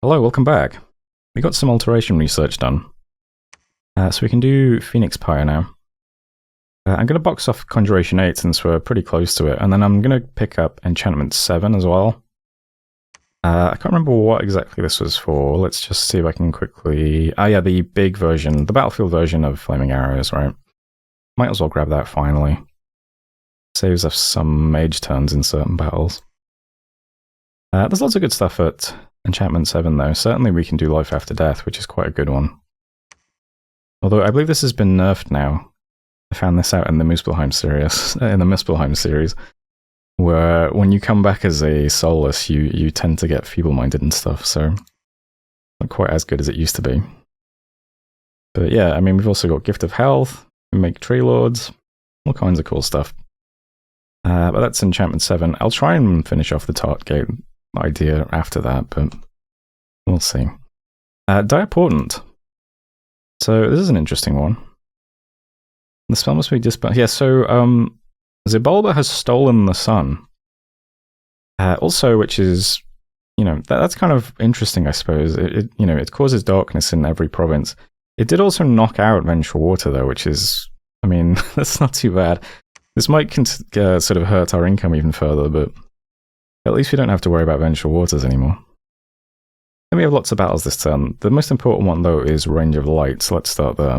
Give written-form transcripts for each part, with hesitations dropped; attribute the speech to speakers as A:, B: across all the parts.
A: Hello, welcome back. We got some alteration research done. So we can do Phoenix Pyre now. I'm going to box off Conjuration 8 since we're pretty close to it, and then I'm going to pick up Enchantment 7 as well. I can't remember what exactly this was for. Let's just see if I can quickly... Oh yeah, the big version, the Battlefield version of Flaming Arrows, right? Might as well grab that finally. Saves us some mage turns in certain battles. There's lots of good stuff at Enchantment 7 though. Certainly we can do Life After Death, which is quite a good one. Although I believe this has been nerfed now. I found this out in the Muspelheim series, where when you come back as a soulless, you tend to get feeble-minded and stuff, so not quite as good as it used to be. But yeah, I mean, we've also got Gift of Health, we make Tree Lords, all kinds of cool stuff. But that's Enchantment 7. I'll try and finish off the Tart Gate idea after that, but we'll see. Dire Portent. So this is an interesting one. The spell must be dispelled. Yeah, so Xibalba has stolen the sun. Also, which is, you know, that's kind of interesting, I suppose. It causes darkness in every province. It did also knock out Vengeful Water, though, which is, I mean, that's not too bad. This might sort of hurt our income even further, but at least we don't have to worry about Vengeful Waters anymore. And we have lots of battles this turn. The most important one, though, is Range of Light, so let's start there.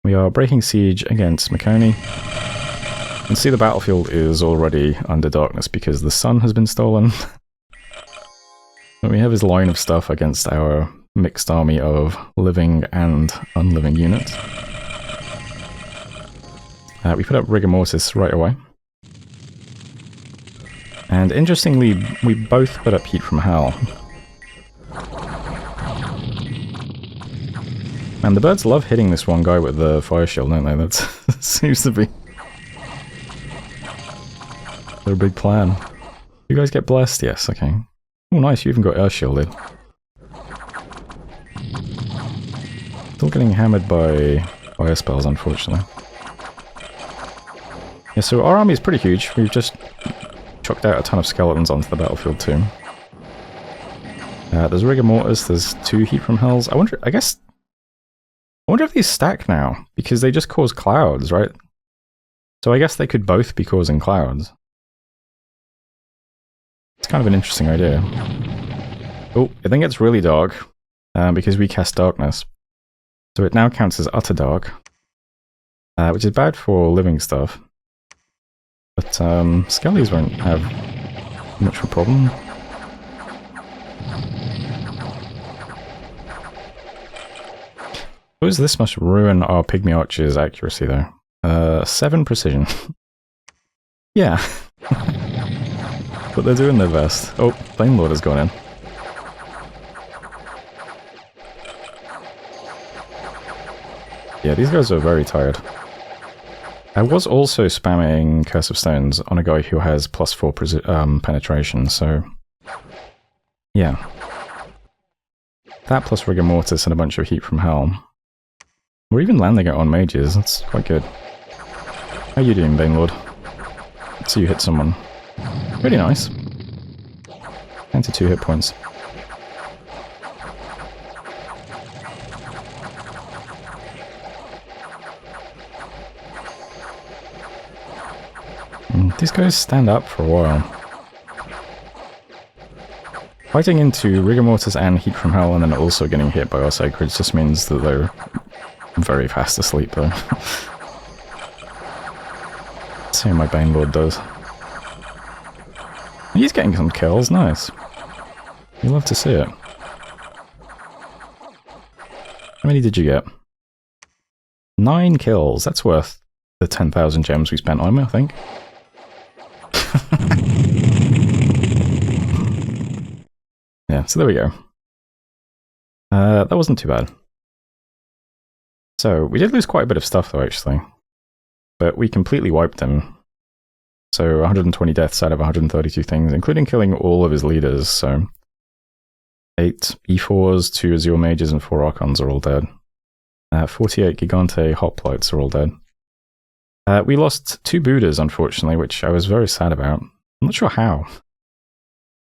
A: We are breaking siege against Mcone. You can see the battlefield is already under darkness because the sun has been stolen. And we have his line of stuff against our mixed army of living and unliving units. We put up Rigor Mortis right away. And interestingly, we both put up Heat from Hell. And the birds love hitting this one guy with the fire shield, don't they? That seems to be their big plan. You guys get blessed? Yes, okay. Oh nice, you even got air shielded. Still getting hammered by fire spells, unfortunately. Yeah, so our army is pretty huge. We've just chucked out a ton of skeletons onto the battlefield too. There's Rigor Mortis, there's 2 Heat from Hells. I wonder if these stack now, because they just cause clouds, right? So I guess they could both be causing clouds. It's kind of an interesting idea. Oh, it then gets really dark, because we cast Darkness. So it now counts as Utter Dark, which is bad for living stuff. But Skellies won't have much of a problem. I suppose this must ruin our Pygmy Archer's accuracy, though. 7 precision. Yeah. But they're doing their best. Oh, Flame Lord has gone in. Yeah, these guys are very tired. I was also spamming Curse of Stones on a guy who has +4 penetration, so... yeah. That plus Rigor Mortis and a bunch of Heat from Hell. We're even landing it on mages, that's quite good. How you doing, Banelord? Let's see you hit someone. Really nice. Down to 2 hit points. These guys stand up for a while. Fighting into Rigor Mortis and Heat from Hell and then also getting hit by our Sacreds just means that they're very fast asleep, though. Let's see how my Banelord does. He's getting some kills, nice. You love to see it. How many did you get? 9 kills, that's worth the 10,000 gems we spent on him, I think. Yeah, so there we go. That wasn't too bad. So, we did lose quite a bit of stuff though, actually. But we completely wiped him. So, 120 deaths out of 132 things, including killing all of his leaders, so... 8 E4s, 2 Azure Mages, and 4 Archons are all dead. 48 Gigante Hoplites are all dead. We lost 2 Buddhas, unfortunately, which I was very sad about. I'm not sure how.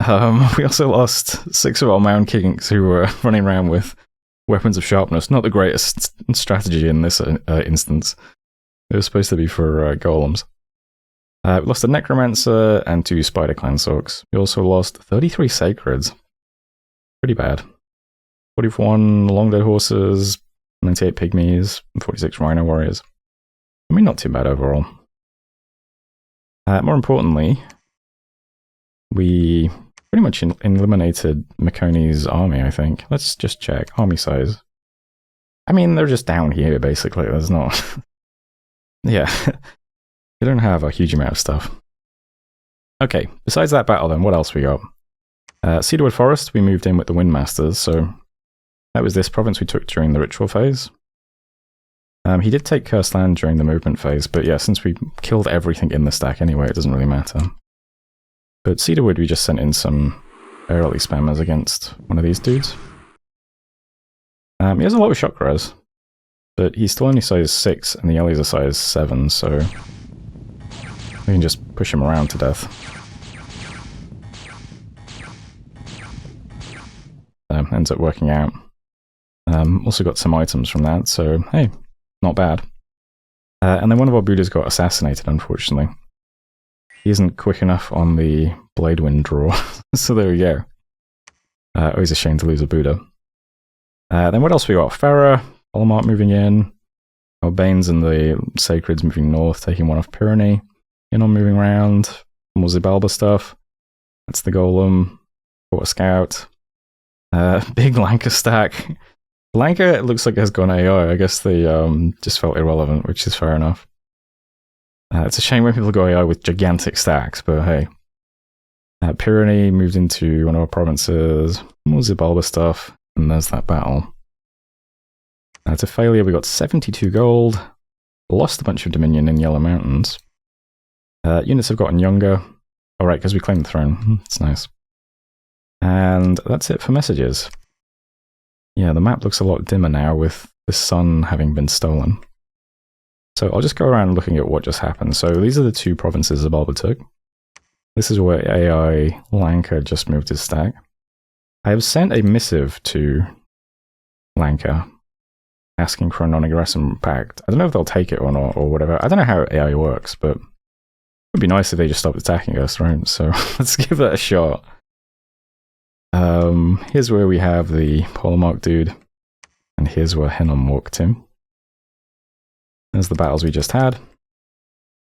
A: We also lost 6 of our Mound Kings who were running around with weapons of sharpness. Not the greatest strategy in this instance. It was supposed to be for golems. We lost a Necromancer and 2 Spider Clansorks. We also lost 33 Sacreds. Pretty bad. 41 Long Dead Horses, 98 Pygmies, and 46 Rhino Warriors. I mean, not too bad overall. More importantly, we pretty much eliminated Mcone's army, I think. Let's just check. Army size. I mean, they're just down here, basically. There's not... yeah. They don't have a huge amount of stuff. Okay, besides that battle then, what else we got? Cedarwood Forest, we moved in with the Windmasters, so that was this province we took during the ritual phase. He did take Cursed Land during the movement phase, but yeah, since we killed everything in the stack anyway, it doesn't really matter. But Cedarwood, we just sent in some early spammers against one of these dudes. He has a lot of shock res, but he's still only size 6 and the allies are size 7, so we can just push him around to death. Ends up working out. Also got some items from that, so hey, not bad. And then one of our Buddhas got assassinated, unfortunately. He isn't quick enough on the Blade Wind draw, so there we go. Always a shame to lose a Buddha. Then what else we got? Farah, Olmart moving in. Our Banes and the Sacreds moving north, taking one off Pyrenees. Inon moving around. More Xibalba stuff. That's the Golem. Got a Scout. Big Lanka stack. Lanka looks like it has gone AI. I guess they just felt irrelevant, which is fair enough. It's a shame when people go AI with gigantic stacks, but hey. Pyrenees moved into one of our provinces. More Xibalba stuff. And there's that battle. To failure, we got 72 gold. Lost a bunch of Dominion in Yellow Mountains. Units have gotten younger. Alright, because we claimed the throne. It's nice. And that's it for messages. Yeah, the map looks a lot dimmer now with the sun having been stolen. So I'll just go around looking at what just happened. So these are the 2 provinces Xibalba took. This is where AI Lanka just moved his stack. I have sent a missive to Lanka asking for a non-aggression pact. I don't know if they'll take it or not, or whatever. I don't know how AI works, but it would be nice if they just stopped attacking us, right? So let's give that a shot. Here's where we have the Polemark dude, and here's where Henom walked him. There's the battles we just had.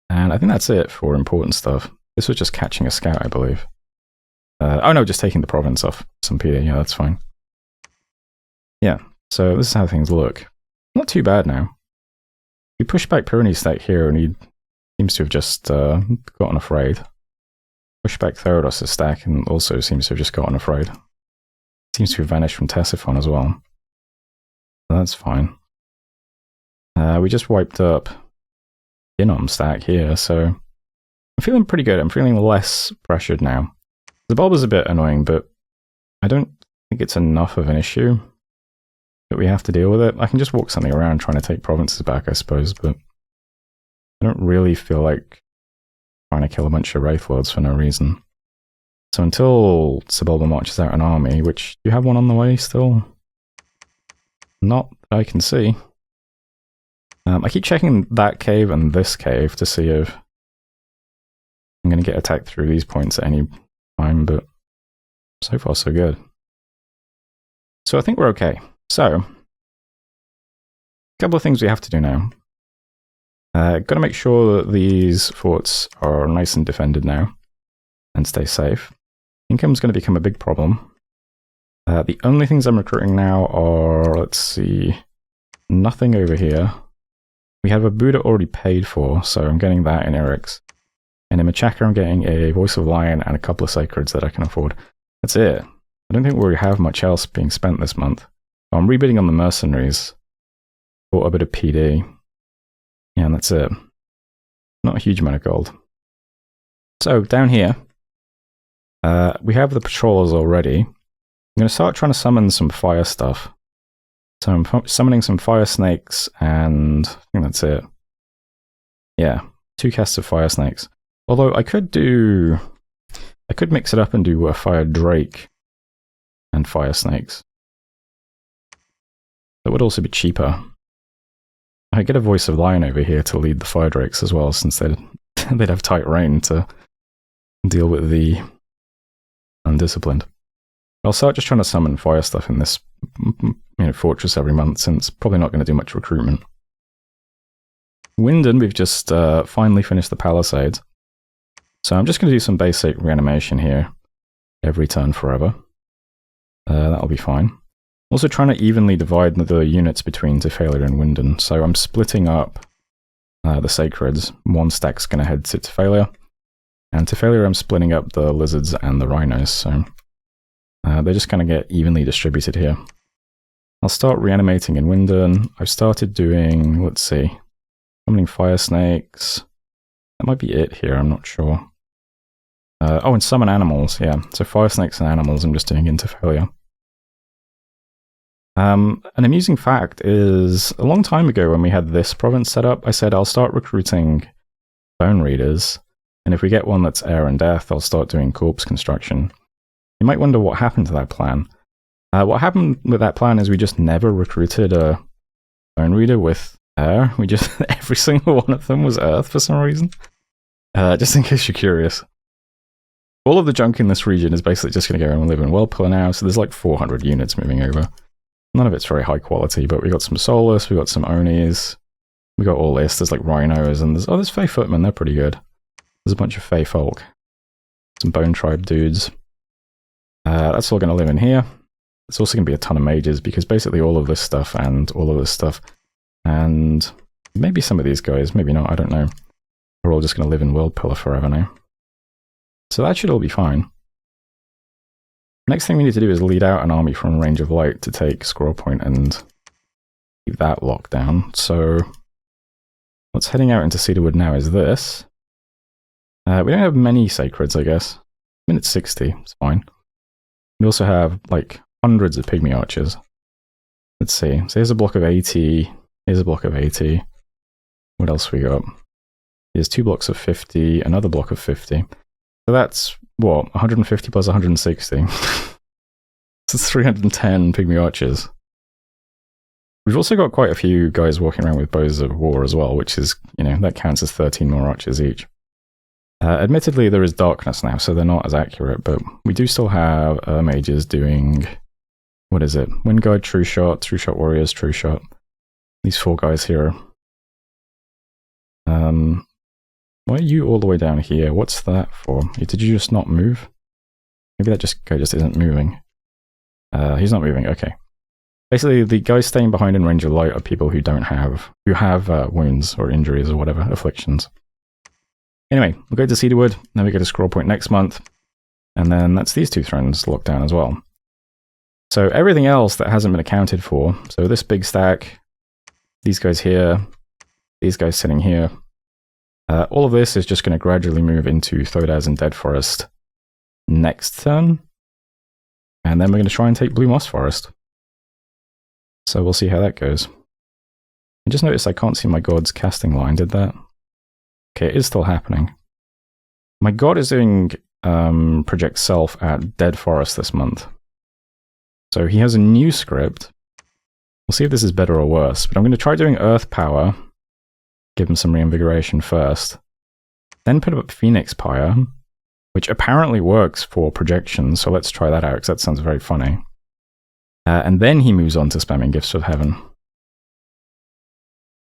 A: And I think that's it for important stuff. This was just catching a scout, I believe. Oh no, just taking the province off some PD, yeah, that's fine. Yeah, so this is how things look. Not too bad now. We pushed back Pyrenees stack here, and he seems to have just gotten afraid. Pushed back Theodos' stack, and also seems to have just gotten afraid. Seems to have vanished from Tesiphon as well. So that's fine. We just wiped up Inom stack here, so I'm feeling pretty good. I'm feeling less pressured now. The bulb is a bit annoying, but I don't think it's enough of an issue that we have to deal with it. I can just walk something around trying to take provinces back, I suppose, but I don't really feel like trying to kill a bunch of Wraith Lords for no reason. So until Xibalba marches out an army, which you have one on the way still? Not that I can see. I keep checking that cave and this cave to see if I'm going to get attacked through these points at any time, but so far so good. So I think we're okay. So, a couple of things we have to do now. Got to make sure that these forts are nice and defended now and stay safe. Income's going to become a big problem. The only things I'm recruiting now are, let's see, nothing over here. We have a Buddha already paid for, so I'm getting that in Eric's. And in Machaka, I'm getting a Voice of Lion and a couple of Sacreds that I can afford. That's it. I don't think we have much else being spent this month. I'm rebidding on the mercenaries. Bought a bit of PD. Yeah, and that's it. Not a huge amount of gold. So, down here, we have the patrollers already. I'm going to start trying to summon some fire stuff. So I'm summoning some fire snakes, and I think that's it. Yeah, 2 casts of fire snakes. Although I could do I could mix it up and do a fire drake and fire snakes. That would also be cheaper. I get a voice of lion over here to lead the fire drakes as well, since they'd have tight rein to deal with the undisciplined. I'll start just trying to summon fire stuff in this fortress every month, since probably not going to do much recruitment. Winden, we've just finally finished the palisades. So I'm just going to do some basic reanimation here every turn forever. That'll be fine. Also trying to evenly divide the units between Tefalia and Winden. So I'm splitting up the Sacreds. One stack's going to head to Tefalia. And Tefalia I'm splitting up the Lizards and the Rhinos. So they just kind of get evenly distributed here. I'll start reanimating in Winden. I've started doing, let's see, summoning Fire Snakes. That might be it here, I'm not sure. Oh, and summon animals, yeah. So fire snakes and animals I'm just doing into failure. An amusing fact is, a long time ago when we had this province set up, I said I'll start recruiting bone readers, and if we get one that's air and death, I'll start doing corpse construction. You might wonder what happened to that plan. What happened with that plan is we just never recruited a bone reader with air. We just, every single one of them was earth for some reason. Just in case you're curious. All of the junk in this region is basically just going to go and live in Worldpillar now, so there's like 400 units moving over. None of it's very high quality, but we got some Solus, we got some Onis, we got all this. There's like Rhinos, and there's Fey Footmen, they're pretty good. There's a bunch of Fey folk. Some Bone Tribe dudes. That's all going to live in here. There's also going to be a ton of mages, because basically all of this stuff and all of this stuff, and maybe some of these guys, maybe not, I don't know, are all just going to live in Worldpillar forever now. So that should all be fine. Next thing we need to do is lead out an army from range of light to take Squirrel Point and keep that locked down. So what's heading out into Cedarwood now is this. We don't have many Sacreds, I guess. I mean, it's 60, it's fine. We also have like hundreds of Pygmy Archers. Let's see. So here's a block of 80. Here's a block of 80. What else we got? Here's 2 blocks of 50, another block of 50. So that's, what, 150 plus 160? So it's 310 Pygmy Archers. We've also got quite a few guys walking around with bows of war as well, which is, that counts as 13 more archers each. Admittedly, there is darkness now, so they're not as accurate, but we do still have mages doing, what is it? Wind Guard, True Shot Warriors, True Shot. These 4 guys here. Why are you all the way down here? What's that for? Did you just not move? Maybe that guy just isn't moving. He's not moving, okay. Basically, the guys staying behind in range of light are people who have wounds or injuries or whatever, afflictions. Anyway, we'll go to Cedarwood, then we go to Scroll Point next month, and then that's these 2 thrones locked down as well. So everything else that hasn't been accounted for, so this big stack, these guys here, these guys sitting here, all of this is just going to gradually move into Thodaz and Dead Forest next turn, and then we're going to try and take Blue Moss Forest. So we'll see how that goes. I just noticed I can't see my god's casting line, did that? Okay, it is still happening. My god is doing Project Self at Dead Forest this month. So he has a new script. We'll see if this is better or worse, but I'm going to try doing Earth Power, give him some reinvigoration first, then put up Phoenix Pyre, which apparently works for projections, so let's try that out, because that sounds very funny. And then he moves on to spamming Gifts of Heaven.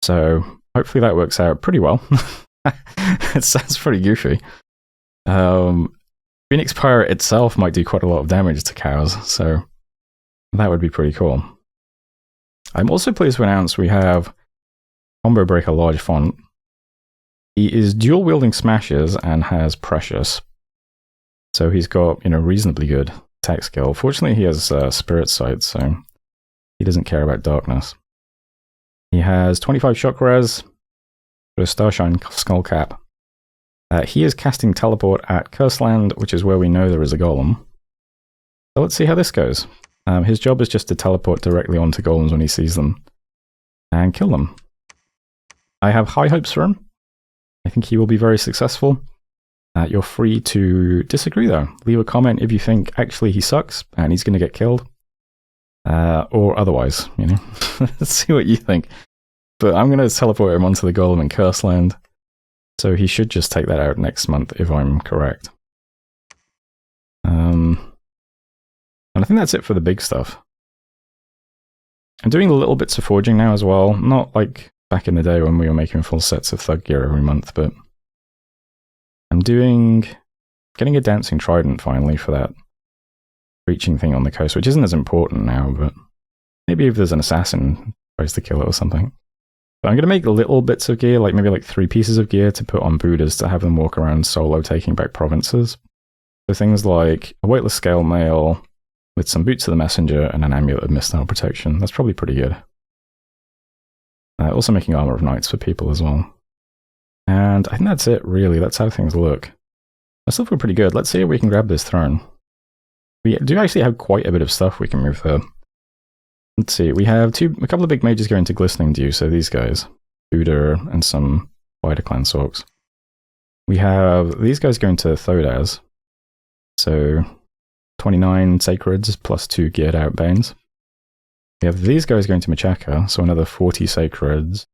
A: So hopefully that works out pretty well. It sounds pretty goofy. Phoenix Pyre itself might do quite a lot of damage to cows, so that would be pretty cool. I'm also pleased to announce we have Combo Breaker Large Font. He is dual-wielding smashes and has Precious. So he's got, reasonably good attack skill. Fortunately, he has Spirit Sight, so he doesn't care about darkness. He has 25 shock res, a Starshine Skullcap. He is casting Teleport at Curseland, which is where we know there is a golem. So let's see how this goes. His job is just to teleport directly onto golems when he sees them and kill them. I have high hopes for him. I think he will be very successful. You're free to disagree, though. Leave a comment if you think actually he sucks and he's going to get killed. Or otherwise, you know. Let's see what you think. But I'm going to teleport him onto the Golem in Curse Land. So he should just take that out next month, if I'm correct. And I think that's it for the big stuff. I'm doing little bits of forging now as well. Not like back in the day when we were making full sets of thug gear every month, but I'm getting a dancing trident finally for that breaching thing on the coast, which isn't as important now, but maybe if there's an assassin who tries to kill it or something. But I'm going to make little bits of gear, like maybe like 3 pieces of gear to put on Buddhas to have them walk around solo taking back provinces. So things like a weightless scale mail with some boots of the messenger and an amulet of mistile protection. That's probably pretty good. Also making armor of knights for people as well. And I think that's it, really. That's how things look. I still feel pretty good. Let's see if we can grab this throne. We do actually have quite a bit of stuff we can move there. Let's see, we have a couple of big mages going to Glistening Dew, so these guys. Buddha and some Spider Clan Sorks. We have these guys going to Thodaz. So 29 Sacreds plus 2 geared out Banes. We have these guys going to Machaka, so another 40 Sacreds.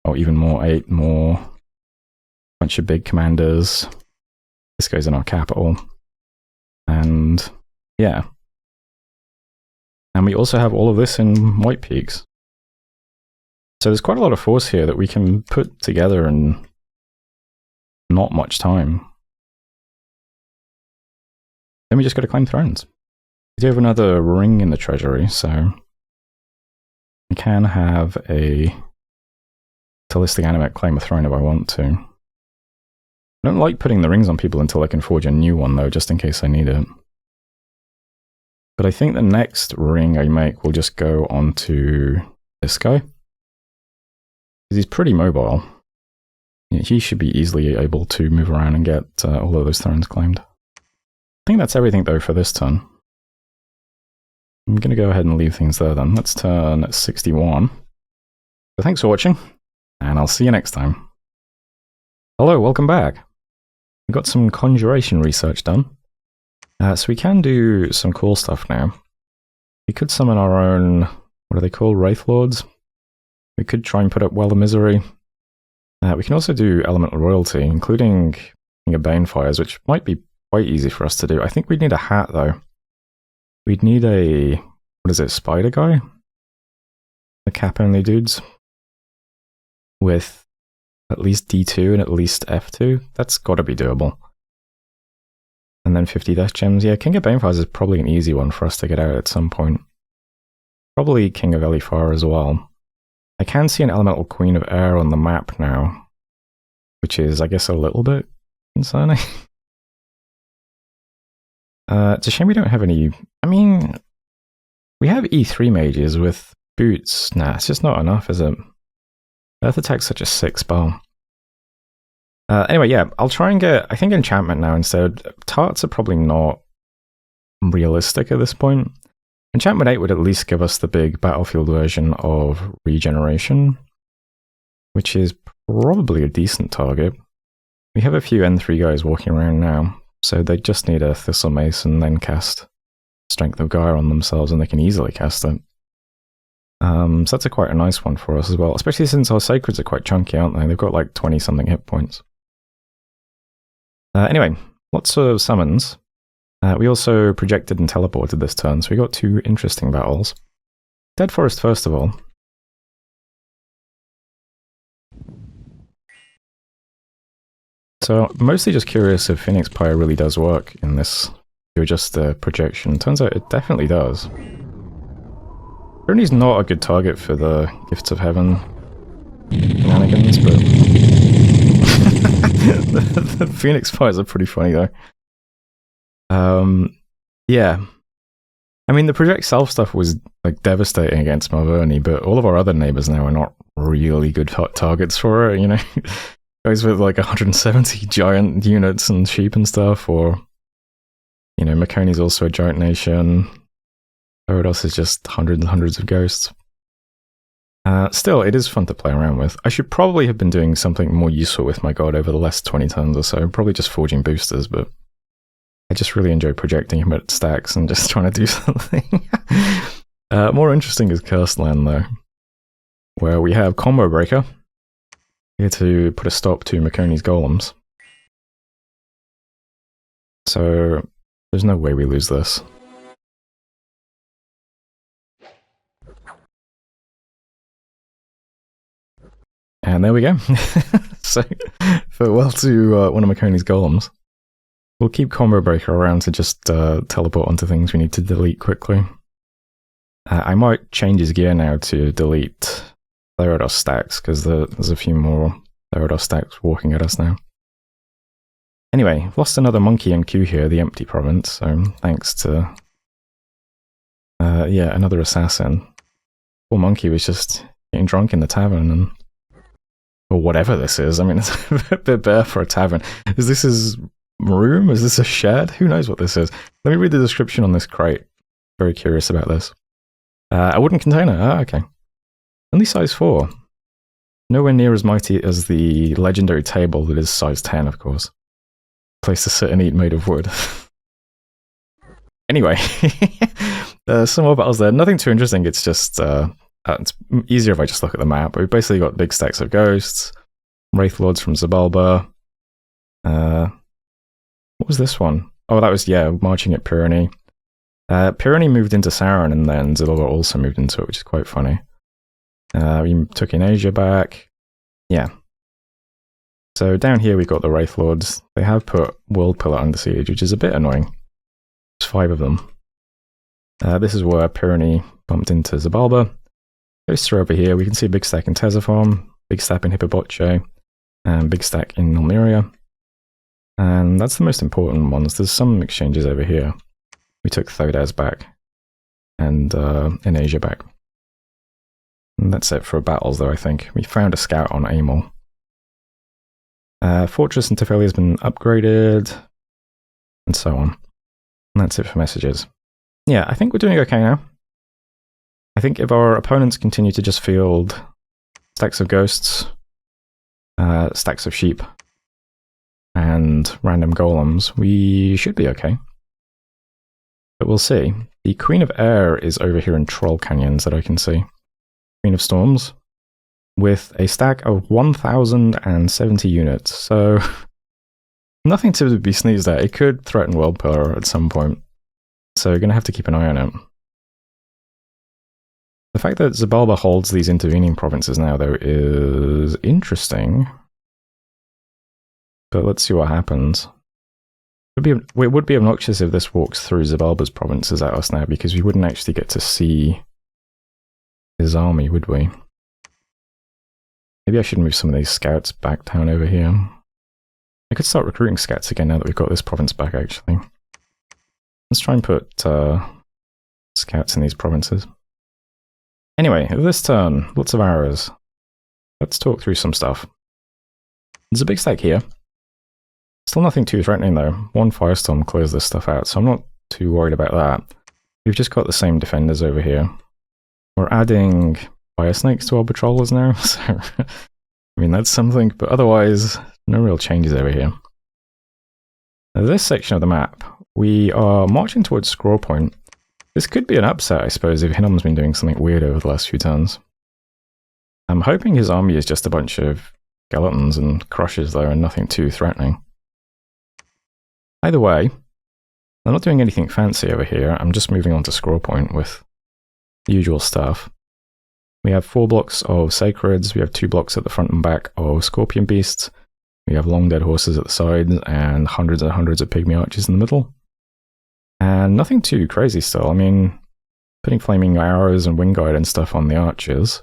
A: Or even more, 8 more. Bunch of big commanders. This goes in our capital. And yeah. And we also have all of this in White Peaks. So there's quite a lot of force here that we can put together in not much time. Then we just got to claim thrones. We do have another ring in the treasury, so I can have a Talistic Animate claim a throne if I want to. I don't like putting the rings on people until I can forge a new one, though, just in case I need it. But I think the next ring I make will just go onto this guy. Because he's pretty mobile. He should be easily able to move around and get all of those thrones claimed. I think that's everything, though, for this turn. I'm going to go ahead and leave things there, then. Let's turn 61. So thanks for watching, and I'll see you next time. Hello, welcome back. We got some Conjuration research done. So we can do some cool stuff now. We could summon our own, what are they called, Wraith Lords? We could try and put up Well of Misery. We can also do Elemental Royalty, including King of Banefires, which might be quite easy for us to do. I think we'd need a hat, though. We'd need a, what is it, Spider Guy? The cap-only dudes. With at least D2 and at least F2. That's got to be doable. And then 50 Death Gems. Yeah, King of Banefires is probably an easy one for us to get out at some point. Probably King of Elifar as well. I can see an Elemental Queen of Air on the map now, which is, I guess, a little bit concerning. It's a shame we don't have any... I mean, we have E3 mages with boots. Nah, it's just not enough, is it? Earth Attack's such a sick spell. Anyway, yeah, I'll try and get, I think, enchantment now instead. Tarts are probably not realistic at this point. Enchantment 8 would at least give us the big battlefield version of regeneration, which is probably a decent target. We have a few N3 guys walking around now, so they just need a Thistle Mace and then cast Strength of Gaia on themselves, and they can easily cast it. So that's quite a nice one for us as well, especially since our Sacreds are quite chunky, aren't they? They've got like 20-something hit points. Anyway, lots of summons. We also projected and teleported this turn, so we got 2 interesting battles. Dead Forest first of all. So, mostly just curious if Phoenix Pyre really does work in this. You're just a projection. Turns out it definitely does. Journey's not a good target for the Gifts of Heaven shenanigans, but the Phoenix Pyres are pretty funny though. Yeah. I mean, the Project Self stuff was like devastating against Malverne, but all of our other neighbors now are not really good targets for it, you know? Guys with like 170 giant units and sheep and stuff, or, you know, Mcone's also a giant nation. Erodos is just hundreds and hundreds of ghosts. Still, it is fun to play around with. I should probably have been doing something more useful with my god over the last 20 turns or so. Probably just forging boosters, but I just really enjoy projecting him at stacks and just trying to do something. More interesting is Cursed Land, though, where we have Combo Breaker here to put a stop to Mcone's golems. So there's no way we lose this. And there we go. So, farewell to one of Mcone's golems. We'll keep Combo Breaker around to just teleport onto things we need to delete quickly. I might change his gear now to delete Therados stacks, because there's a few more Therados stacks walking at us now. Anyway, lost another monkey in queue here, the Empty Province, so thanks to... yeah, another assassin. Poor monkey was just getting drunk in the tavern, and... or whatever this is. I mean, it's a bit bare for a tavern. Is this his room? Is this a shed? Who knows what this is? Let me read the description on this crate. Very curious about this. A wooden container. Ah, okay. Only size 4. Nowhere near as mighty as the legendary table that is size 10, of course. Place to sit and eat made of wood. Anyway, some more battles there. Nothing too interesting. It's just it's easier if I just look at the map. We've basically got big stacks of ghosts, Wraith Lords from Zabalba. What was this one? Oh, that was, yeah, marching at Pyrenees. Pyrenees moved into Sauron, and then Zabalba also moved into it, which is quite funny. We took in Asia back. Yeah. So down here we've got the Wraith Lords. They have put World Pillar under siege, which is a bit annoying. There's 5 of them. This is where Pyrenees bumped into Zabalba. Ghosts are over here. We can see a big stack in Tezafarm, big stack in Hippoboche, and big stack in Nulmeria. And that's the most important ones. There's some exchanges over here. We took Thodaz back, and in Asia back. And that's it for battles, though, I think. We found a scout on Amol. Fortress in Tefeli has been upgraded, and so on. And that's it for messages. Yeah, I think we're doing okay now. I think if our opponents continue to just field stacks of ghosts, stacks of sheep, and random golems, we should be okay. But we'll see. The Queen of Air is over here in Troll Canyons that I can see. Queen of Storms, with a stack of 1,070 units, so nothing to be sneezed at. It could threaten World Pillar at some point, so you're going to have to keep an eye on it. The fact that Zabalba holds these intervening provinces now, though, is interesting. But let's see what happens. It would be obnoxious if this walks through Zabalba's provinces at us now, because we wouldn't actually get to see his army, would we? Maybe I should move some of these scouts back down over here. I could start recruiting scouts again now that we've got this province back, actually. Let's try and put scouts in these provinces. Anyway, this turn, lots of arrows. Let's talk through some stuff. There's a big stack here. Still nothing too threatening, though. One firestorm clears this stuff out, so I'm not too worried about that. We've just got the same defenders over here. We're adding fire snakes to our patrollers now, so I mean, that's something, but otherwise, no real changes over here. Now, this section of the map, we are marching towards Scroll Point. This could be an upset, I suppose, if Hinnom's been doing something weird over the last few turns. I'm hoping his army is just a bunch of skeletons and crushes, though, and nothing too threatening. Either way, I'm not doing anything fancy over here. I'm just moving on to Scroll Point with the usual stuff. We have 4 blocks of Sacreds, we have 2 blocks at the front and back of Scorpion Beasts, we have long dead horses at the sides, and hundreds of Pygmy Archers in the middle. And nothing too crazy still. I mean, putting flaming arrows and wing guide and stuff on the archers.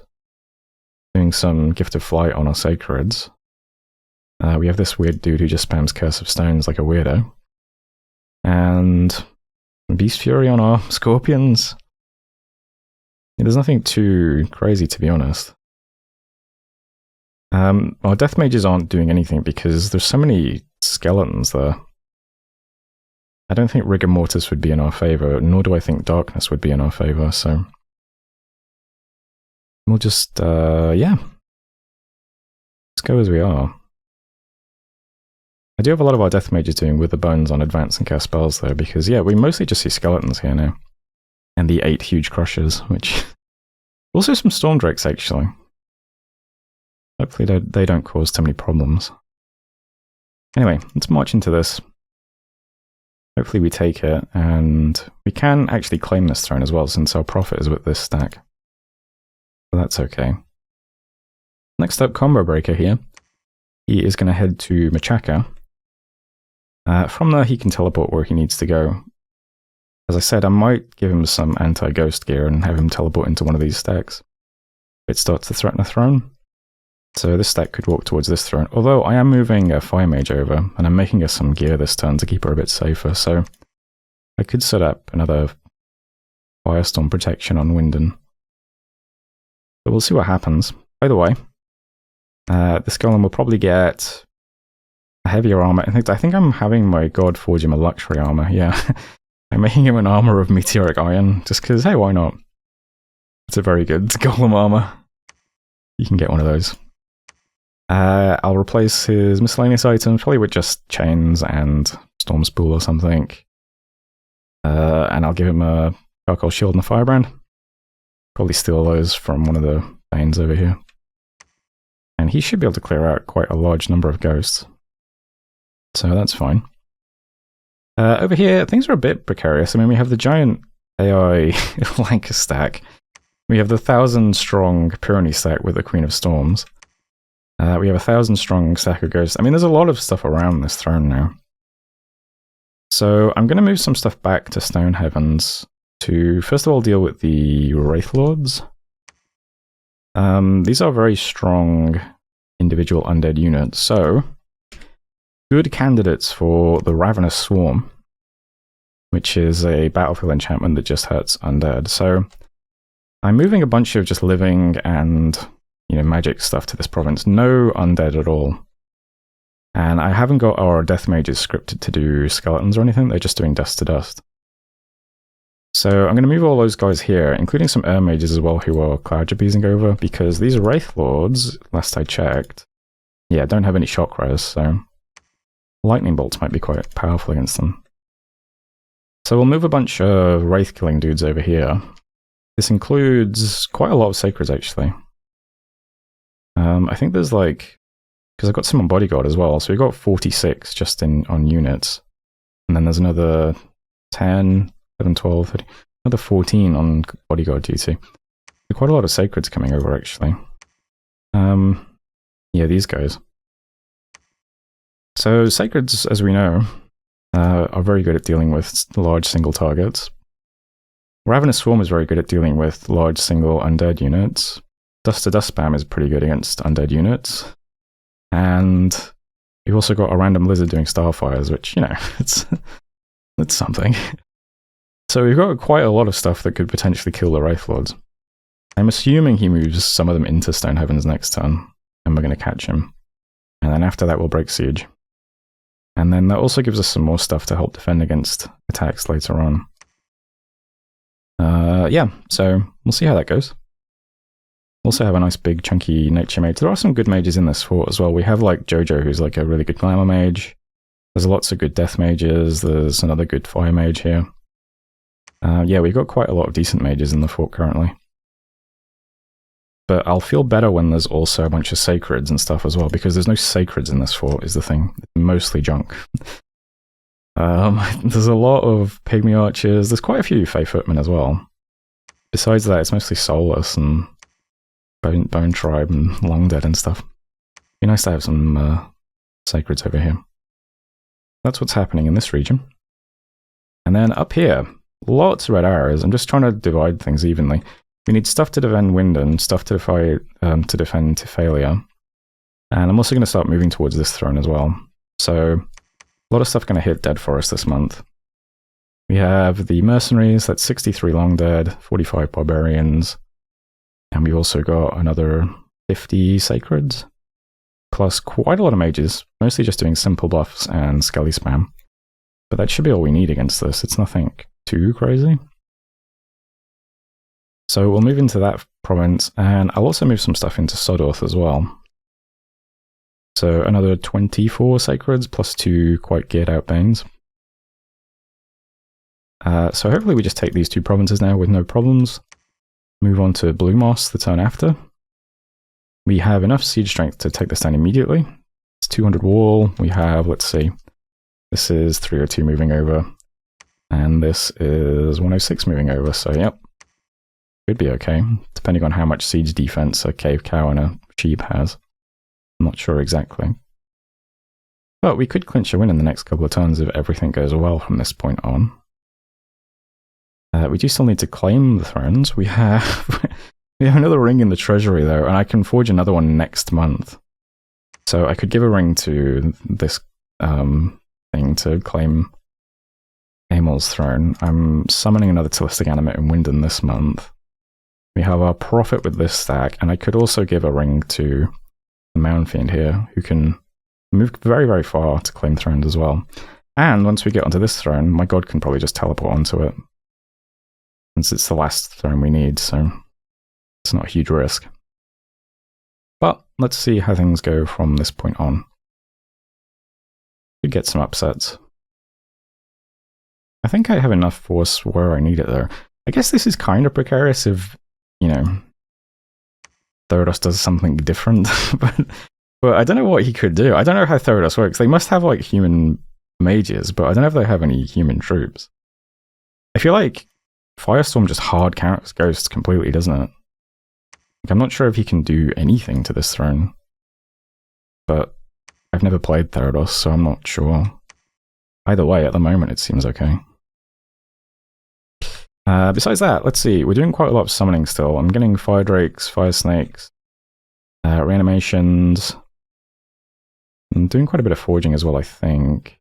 A: Doing some Gift of Flight on our Sacreds. We have this weird dude who just spams Curse of Stones like a weirdo. And Beast Fury on our Scorpions. Yeah, there's nothing too crazy, to be honest. Our Death Mages aren't doing anything because there's so many skeletons there. I don't think Rigor Mortis would be in our favour, nor do I think Darkness would be in our favour, so... we'll just, yeah. Let's go as we are. I do have a lot of our death mages doing with the bones on advance and cast spells though, because yeah, we mostly just see skeletons here now. And the 8 huge crushers, which... also some storm drakes actually. Hopefully they don't cause too many problems. Anyway, let's march into this. Hopefully we take it, and we can actually claim this throne as well, since our profit is with this stack. So that's okay. Next up, Combo Breaker here. He is going to head to Machaka. From there, he can teleport where he needs to go. As I said, I might give him some anti-ghost gear and have him teleport into one of these stacks. It starts to threaten a throne. So this stack could walk towards this throne. Although I am moving a Fire Mage over, and I'm making her some gear this turn to keep her a bit safer, so I could set up another Firestorm protection on Winden. But we'll see what happens. By the way, this golem will probably get a heavier armor. I think I'm having my God forge him a luxury armor, yeah. I'm making him an armor of meteoric iron, just because, hey, why not? It's a very good golem armor. You can get one of those. I'll replace his miscellaneous items, probably with just chains and storm spool or something. And I'll give him a charcoal shield and a firebrand. Probably steal those from one of the Banes over here. And he should be able to clear out quite a large number of ghosts. So that's fine. Over here, things are a bit precarious. I mean, we have the giant AI Lanka stack. We have the 1,000-strong Pyrenees stack with the Queen of Storms. We have a 1,000-strong stack of ghosts. I mean, there's a lot of stuff around this throne now. So I'm going to move some stuff back to Stone Heavens to, first of all, deal with the Wraith Lords. These are very strong individual undead units, so good candidates for the Ravenous Swarm, which is a battlefield enchantment that just hurts undead. So I'm moving a bunch of just living and, you know, magic stuff to this province. No undead at all. And I haven't got our death mages scripted to do skeletons or anything. They're just doing dust to dust. So I'm going to move all those guys here, including some air mages as well who are cloud jabezing over, because these Wraith Lords, last I checked, yeah, don't have any shock res, so lightning bolts might be quite powerful against them. So we'll move a bunch of wraith killing dudes over here. This includes quite a lot of sacreds actually. I think there's like, because I've got some on bodyguard as well, so we've got 46 just on units. And then there's another 10, 11, 12, 13, another 14 on bodyguard duty. So quite a lot of sacreds coming over actually. Yeah, these guys. So sacreds, as we know, are very good at dealing with large single targets. Ravenous Swarm is very good at dealing with large single undead units. Dust to Dust spam is pretty good against undead units. And we've also got a random lizard doing starfires, which, you know, it's something. So we've got quite a lot of stuff that could potentially kill the Wraith Lords. I'm assuming he moves some of them into Stone Heavens next turn, and we're going to catch him. And then after that we'll break siege. And then that also gives us some more stuff to help defend against attacks later on. Yeah, so we'll see how that goes. Also have a nice big chunky nature mage. There are some good mages in this fort as well. We have like Jojo, who's like a really good glamour mage. There's lots of good death mages. There's another good fire mage here. Yeah, we've got quite a lot of decent mages in the fort currently. But I'll feel better when there's also a bunch of sacreds and stuff as well, because there's no sacreds in this fort, is the thing. It's mostly junk. There's a lot of pygmy archers. There's quite a few Fey footmen as well. Besides that, it's mostly soulless and Bone Tribe and Long Dead and stuff. Be nice to have some sacreds over here. That's what's happening in this region. And then up here, lots of red arrows. I'm just trying to divide things evenly. We need stuff to defend Winden, stuff to defend Tifalia. And I'm also going to start moving towards this throne as well. So a lot of stuff going to hit Dead Forest this month. We have the Mercenaries, that's 63 Long Dead, 45 Barbarians. And we've also got another 50 Sacreds. Plus quite a lot of mages, mostly just doing simple buffs and Skelly spam. But that should be all we need against this. It's nothing too crazy. So we'll move into that province, and I'll also move some stuff into Sodorth as well. So another 24 sacreds plus 2 quite geared out Banes. So hopefully we just take these 2 provinces now with no problems. Move on to Blue Moss the turn after. We have enough siege strength to take this down immediately. It's 200 wall. We have, let's see, this is 302 moving over. And this is 106 moving over, so yep. Should be okay, depending on how much siege defense a cave cow and a sheep has. I'm not sure exactly. But we could clinch a win in the next couple of turns if everything goes well from this point on. We do still need to claim the thrones. We have another ring in the treasury though, and I can forge another one next month. So I could give a ring to this thing to claim Amel's throne. I'm summoning another Telistic Animate in Winden this month. We have our profit with this stack, and I could also give a ring to the Mound Fiend here, who can move very, very far to claim thrones as well. And once we get onto this throne, my god can probably just teleport onto it, since it's the last throne we need, so it's not a huge risk. But let's see how things go from this point on. Could get some upsets. I think I have enough force where I need it though. I guess this is kind of precarious if, you know, Therados does something different, but I don't know what he could do. I don't know how Therados works. They must have like human mages, but I don't know if they have any human troops. I feel like Firestorm just hard counts Ghosts completely, doesn't it? Like, I'm not sure if he can do anything to this throne, but I've never played Therados, so I'm not sure. Either way, at the moment, it seems okay. Besides that, let's see. We're doing quite a lot of summoning still. I'm getting Fire Drakes, Fire Snakes, Reanimations. I'm doing quite a bit of forging as well, I think.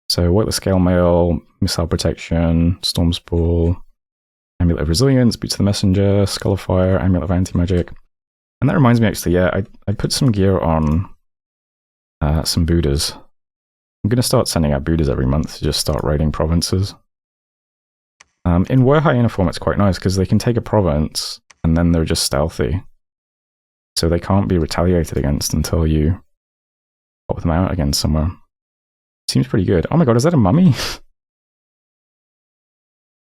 A: So, Whiteless Scale Mail, Missile Protection, Storm Spool, Amulet of Resilience, Boots of the Messenger, Skull of Fire, Amulet of Anti-Magic. And that reminds me, actually, yeah, I put some gear on some Buddhas. I'm going to start sending out Buddhas every month to just start raiding provinces. In Were Hyena form, it's quite nice because they can take a province and then they're just stealthy. So they can't be retaliated against until you pop them out again somewhere. Seems pretty good. Oh my god, is that a mummy?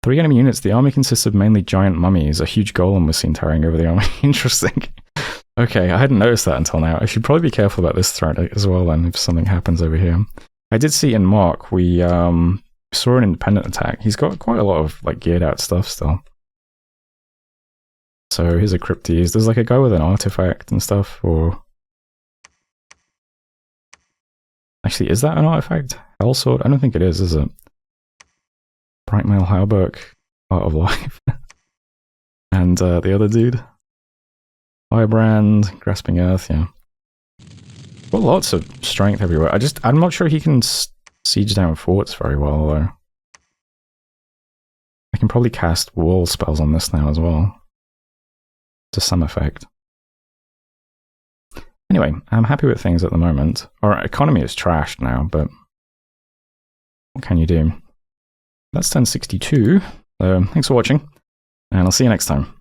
A: 3 enemy units. The army consists of mainly giant mummies. A huge golem was seen towering over the army. Interesting. Okay, I hadn't noticed that until now. I should probably be careful about this threat as well then, if something happens over here. I did see in Mark, we saw an independent attack. He's got quite a lot of like geared out stuff still. So here's a Cryptes. There's like a guy with an artifact and stuff, or... Actually, is that an artifact? Hellsword? I don't think it is it? Brightmail Halberg, Art of Life. And the other dude. Firebrand, Grasping Earth, yeah. Got lots of strength everywhere. I'm not sure he can siege down forts very well, though. I can probably cast wall spells on this now as well. To some effect. Anyway, I'm happy with things at the moment. Our economy is trashed now, but what can you do? That's turn 62, so thanks for watching, and I'll see you next time.